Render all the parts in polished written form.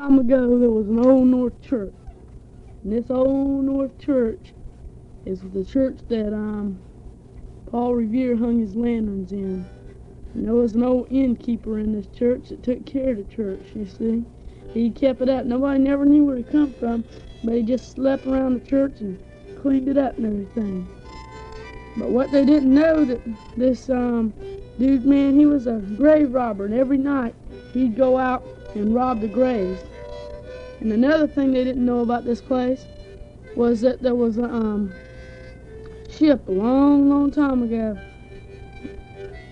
Time ago, there was an Old North church. And this Old North church is the church that Paul Revere hung his lanterns in. And there was an old innkeeper in this church that took care of the church, you see. He kept it up. Nobody never knew where it come from, but he just slept around the church and cleaned it up and everything. But what they didn't know, that this dude, man, he was a grave robber, and every night he'd go out and rob the graves. And another thing they didn't know about this place was that there was a ship a long time ago,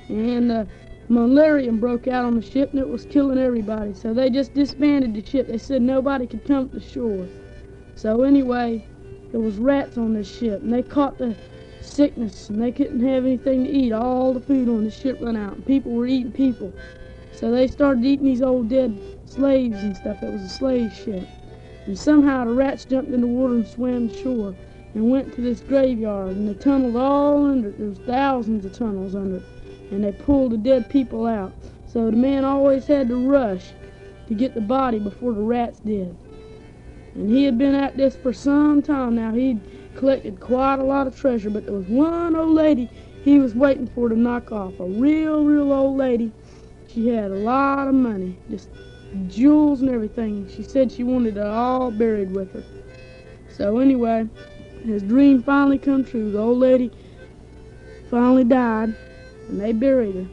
and malaria broke out on the ship and it was killing everybody. So they just disbanded the ship. They said nobody could come to shore. So anyway, there was rats on this ship, and they caught the sickness, and they couldn't have anything to eat. All the food on the ship run out, and people were eating people. So they started eating these old dead slaves and stuff. It was a slave ship. And somehow the rats jumped in the water and swam ashore and went to this graveyard, and they tunneled all under it. There was thousands of tunnels under it, and they pulled the dead people out. So the man always had to rush to get the body before the rats did. And he had been at this for some time now. He'd collected quite a lot of treasure, but there was one old lady he was waiting for to knock off. A real old lady. She had a lot of money, just jewels and everything. She said she wanted it all buried with her. So anyway, his dream finally come true. The old lady finally died, and they buried her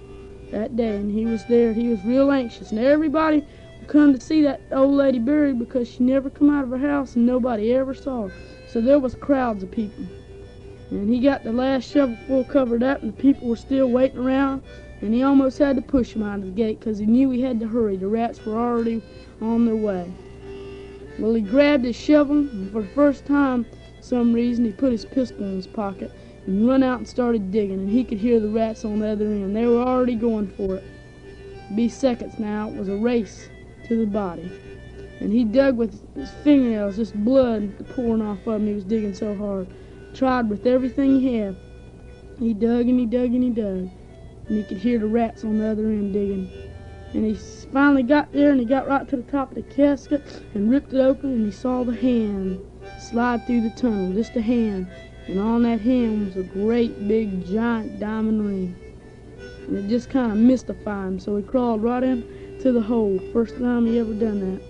that day, and he was there. He was real anxious, and everybody would come to see that old lady buried because she never come out of her house and nobody ever saw her. So there was crowds of people. And he got the last shovel full covered up, and the people were still waiting around, and he almost had to push them out of the gate because he knew he had to hurry. The rats were already on their way. Well, he grabbed his shovel, and for the first time, for some reason, he put his pistol in his pocket and run out and started digging, and he could hear the rats on the other end. They were already going for it. It'd be seconds now. It was a race to the body. And he dug with his fingernails, just blood pouring off of him. He was digging so hard. Tried with everything he had. He dug and he dug and he dug. And he could hear the rats on the other end digging. And he finally got there, and he got right to the top of the casket and ripped it open, and he saw the hand slide through the tunnel, just a hand. And on that hand was a great big giant diamond ring. And it just kind of mystified him, so he crawled right into the hole. First time he ever done that.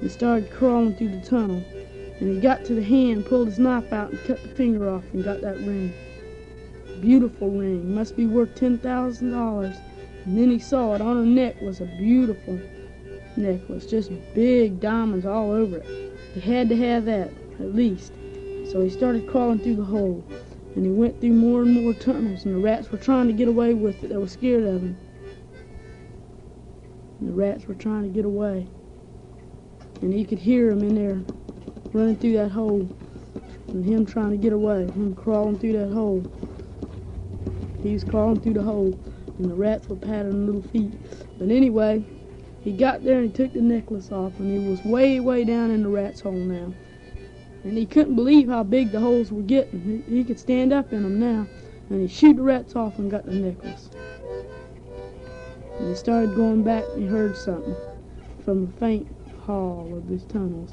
He started crawling through the tunnel, and he got to the hand, pulled his knife out and cut the finger off and got that ring. Beautiful ring, must be worth $10,000. And then he saw it on her neck was a beautiful necklace, just big diamonds all over it. He had to have that, at least. So he started crawling through the hole, and he went through more and more tunnels, and the rats were trying to get away with it. They were scared of him. And the rats were trying to get away. And he could hear him in there running through that hole, and him trying to get away, him crawling through that hole. He was crawling through the hole, and the rats were patting little feet. But anyway, he got there and he took the necklace off, and he was way down in the rat's hole now. And he couldn't believe how big the holes were getting. He could stand up in them now. And he shooed the rats off and got the necklace. And he started going back, and he heard something from the faint hall of these tunnels.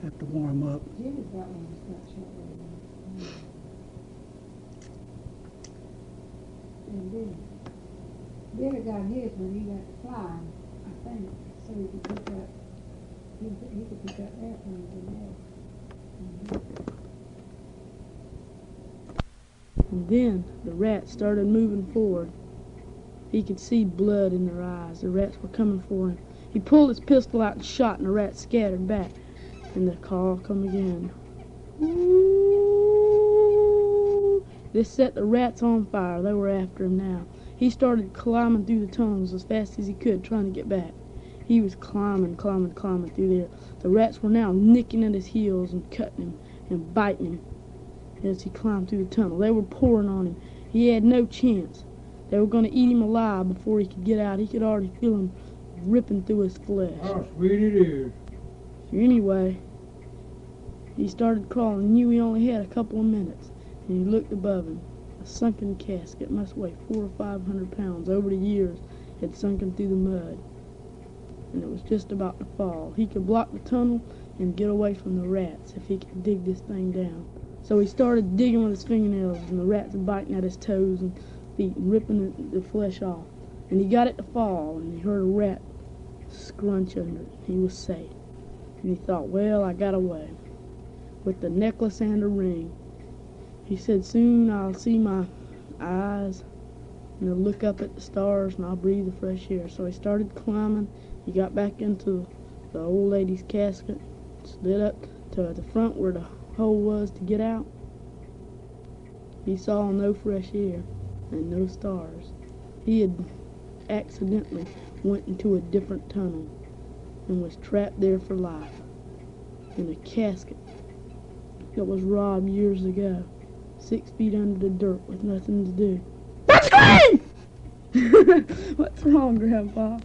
Have to warm up. Jimmy's got one of those short ones. And Billy got his when he got to fly, I think, so he could pick up, he could pick up airplanes in there. And then the rats started moving forward. He could see blood in their eyes. The rats were coming for him. He pulled his pistol out and shot, and the rats scattered back. And the call come again. Ooh. This set the rats on fire. They were after him now. He started climbing through the tunnels as fast as he could, trying to get back. He was climbing through there. The rats were now nicking at his heels and cutting him and biting him as he climbed through the tunnel. They were pouring on him. He had no chance. They were going to eat him alive before he could get out. He could already feel them ripping through his flesh. How sweet it is. Anyway, He started crawling, knew he only had a couple of minutes, and he looked above him. A sunken casket must weigh 400 or 500 pounds. Over the years, had sunken through the mud, and it was just about to fall. He could block the tunnel and get away from the rats if he could dig this thing down. So he started digging with his fingernails, and the rats biting at his toes and feet and ripping the flesh off. And he got it to fall, and he heard a rat scrunch under it. He was safe. And he thought, well, I got away with the necklace and the ring. He said, soon I'll see my eyes, and I'll look up at the stars, and I'll breathe the fresh air. So he started climbing. He got back into the old lady's casket, slid up to the front where the hole was to get out. He saw no fresh air and no stars. He had accidentally went into a different tunnel and was trapped there for life in a casket that was robbed years ago, 6 feet under the dirt with nothing to do. That's great! What's wrong, Grandpa?